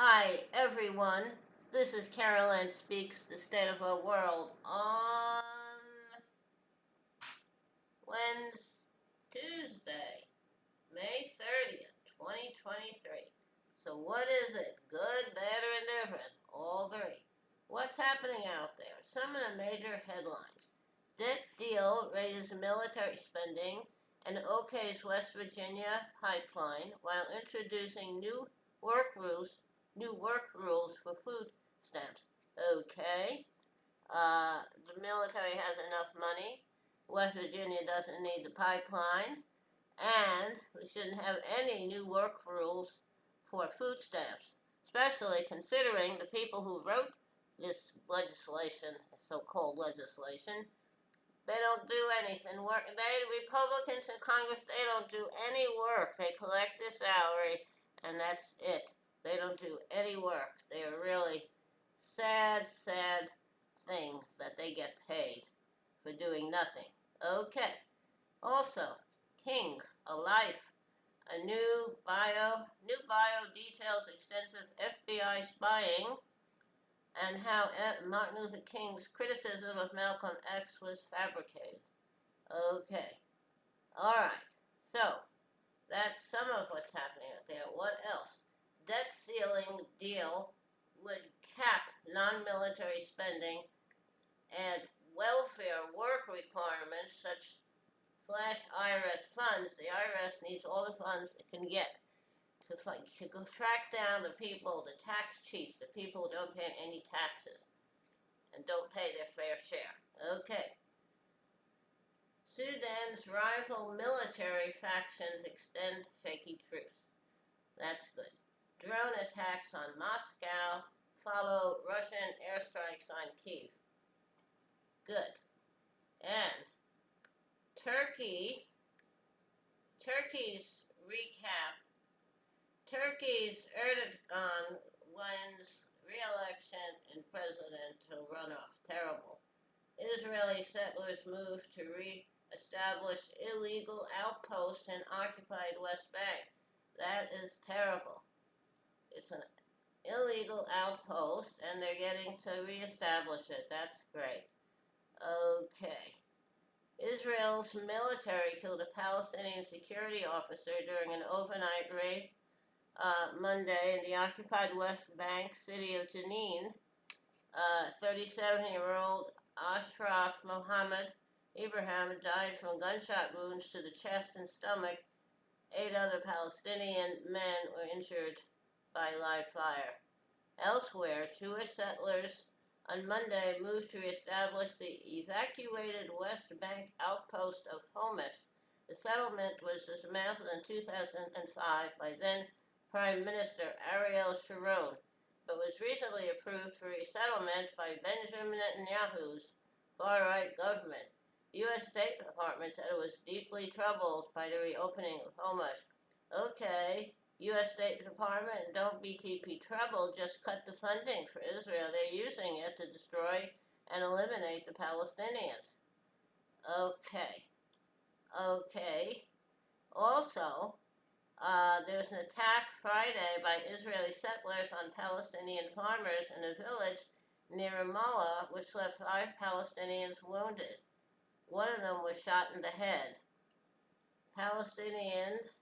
Hi, everyone. This is Carolyn Speaks the State of Our World on Tuesday, May 30th, 2023. So, what is it? Good, bad, or indifferent? All three. What's happening out there? Some of the major headlines. Debt deal raises military spending and OK's West Virginia pipeline while introducing new work rules for food stamps. Okay. The military has enough money. West Virginia doesn't need the pipeline. And we shouldn't have any new work rules for food stamps, especially considering the people who wrote this legislation, so-called legislation, they don't do anything. Republicans in Congress, they don't do any work. They collect their salary, and that's it. They don't do any work. They are really sad, sad things that they get paid for doing nothing. Okay. Also, King, a life, a new bio details extensive FBI spying and how Martin Luther King's criticism of Malcolm X was fabricated. Okay. All right. So, that's some of what's happening out there. What else? Debt ceiling deal would cap non-military spending and welfare work requirements such slash IRS funds. The IRS needs all the funds it can get to go track down the people, the tax cheats, the people who don't pay any taxes and don't pay their fair share. Okay. Sudan's rival military factions extend shaky truce. That's good. Drone attacks on Moscow follow Russian airstrikes on Kyiv. Good. And Turkey's recap. Turkey's Erdogan wins re-election in presidential runoff. Terrible. Israeli settlers move to re-establish illegal outposts in occupied West Bank. That is terrible. It's an illegal outpost, and they're getting to re-establish it. That's great. Okay. Israel's military killed a Palestinian security officer during an overnight raid Monday in the occupied West Bank city of Jenin. 37-year-old Ashraf Mohammed Ibrahim died from gunshot wounds to the chest and stomach. 8 other Palestinian men were injured by live fire. Elsewhere, Jewish settlers on Monday moved to reestablish the evacuated West Bank outpost of Homesh. The settlement was dismantled in 2005 by then Prime Minister Ariel Sharon, but was recently approved for resettlement by Benjamin Netanyahu's far-right government. The U.S. State Department said it was deeply troubled by the reopening of Homesh. Okay, U.S. State Department, don't be troubled, just cut the funding for Israel. They're using it to destroy and eliminate the Palestinians. Okay. Also, there was an attack Friday by Israeli settlers on Palestinian farmers in a village near Ramallah, which left 5 Palestinians wounded. One of them was shot in the head. Palestinian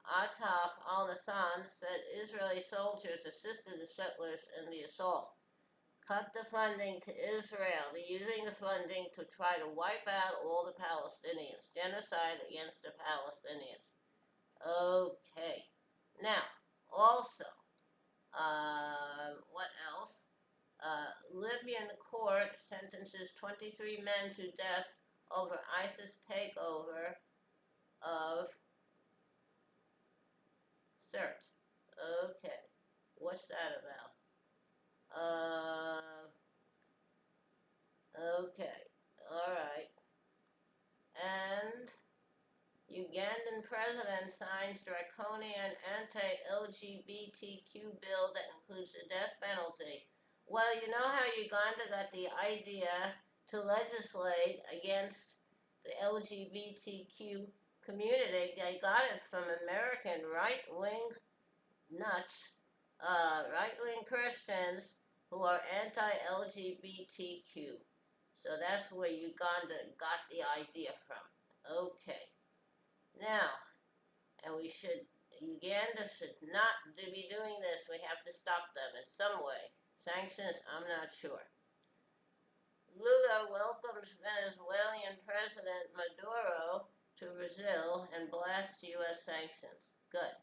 Ataf al-Nassan said Israeli soldiers assisted the settlers in the assault. Cut the funding to Israel. They're using the funding to try to wipe out all the Palestinians. Genocide against the Palestinians. Okay. Now, also, what else? Libyan court sentences 23 men to death over ISIS takeover of Sirte. Okay. What's that about? Okay. Alright. And Ugandan president signs draconian anti-LGBTQ bill that includes the death penalty. Well, you know how Uganda got the idea to legislate against the LGBTQ community? They got it from American right-wing nuts right-wing Christians who are anti-LGBTQ. So that's where Uganda got the idea from. Okay. Now, and Uganda should not be doing this. We have to stop them in some way. Sanctions, I'm not sure. Lula welcomes Venezuelan President Maduro to Brazil and blasts U.S. sanctions. Good.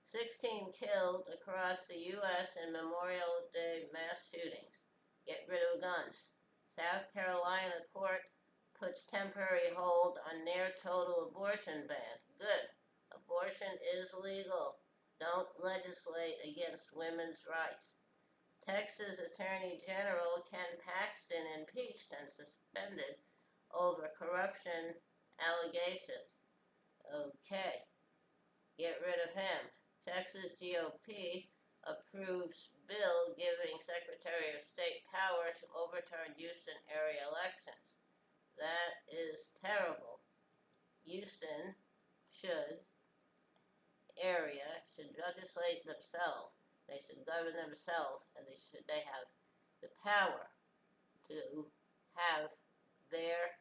16 killed across the U.S. in Memorial Day mass shootings. Get rid of guns. South Carolina court puts temporary hold on near total abortion ban. Good. Abortion is legal. Don't legislate against women's rights. Texas Attorney General Ken Paxton impeached and suspended over corruption allegations. Okay. Get rid of him. Texas GOP approves bill giving Secretary of State power to overturn Houston area elections. That is terrible. Houston area should legislate themselves. They should govern themselves, and they have the power to have their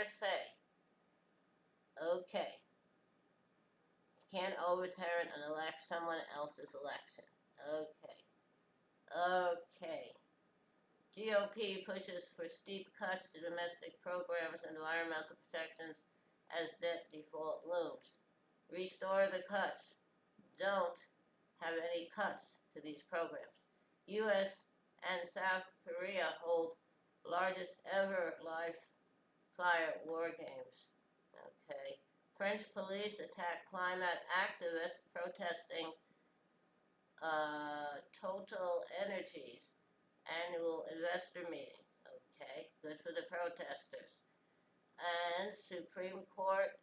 say. Okay. Can't overturn and elect someone else's election. Okay. GOP pushes for steep cuts to domestic programs and environmental protections as debt default looms. Restore the cuts. Don't have any cuts to these programs. U.S. and South Korea hold largest ever live fire war games. Okay. French police attack climate activists protesting Total Energies annual investor meeting. Okay, good for the protesters. And Supreme Court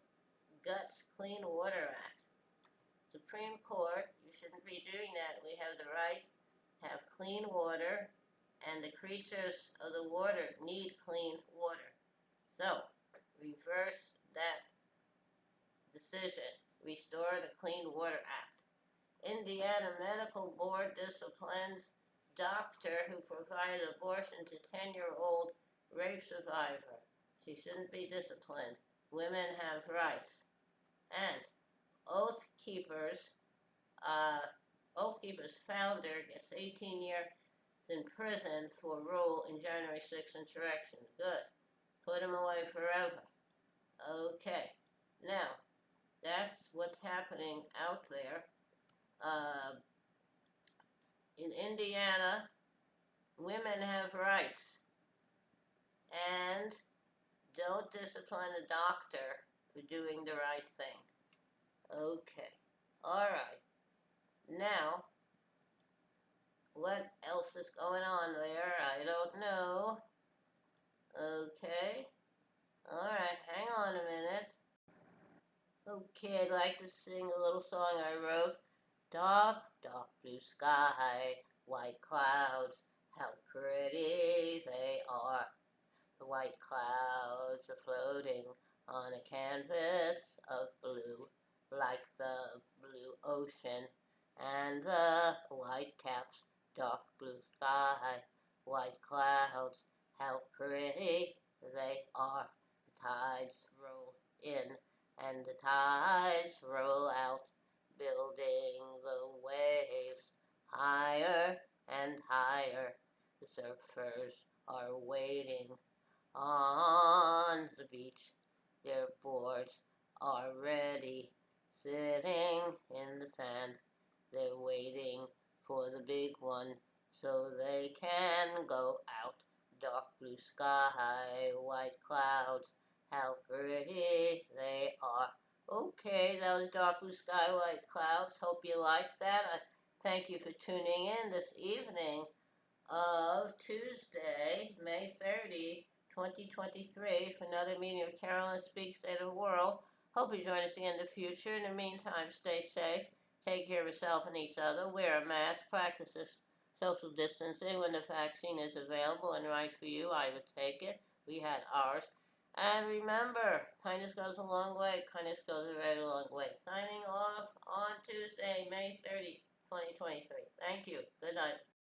guts Clean Water Act. Supreme Court, you shouldn't be doing that. We have the right to have clean water, and the creatures of the water need clean water. So, reverse that decision. Restore the Clean Water Act. Indiana Medical Board disciplines doctor who provided abortion to 10-year-old rape survivor. She shouldn't be disciplined. Women have rights. And Oath Keepers founder gets 18 years in prison for role in January 6th insurrection. Good. Put him away forever. Okay. Now, that's what's happening out there. In Indiana, women have rights. And don't discipline a doctor for doing the right thing. Okay. All right. Now, what else is going on there? I don't know. Okay. All right. Hang on a minute. Okay, I'd like to sing a little song I wrote. Dark, dark blue sky, white clouds, how pretty they are. The white clouds are floating on a canvas of blue, like the blue ocean, and the white caps, dark blue sky, white clouds, how pretty they are. The tides roll in and the tides roll out, building the waves higher and higher. The surfers are waiting on the beach. Their boards are ready, sitting in the sand. They're waiting for the big one so they can go out. Dark blue sky, white clouds, how pretty they are. Okay, that was Dark Blue Sky, White Clouds. Hope you liked that. I thank you for tuning in this evening of Tuesday, May 30, 2023, for another meeting of Carolyn Speaks State of the World. Hope you join us again in the future. In the meantime, stay safe, take care of yourself and each other, wear a mask, practice social distancing. When the vaccine is available and right for you, I would take it. We had ours. And remember, kindness goes a long way. Kindness goes a very long way. Signing off on Tuesday, May 30th, 2023. Thank you. Good night.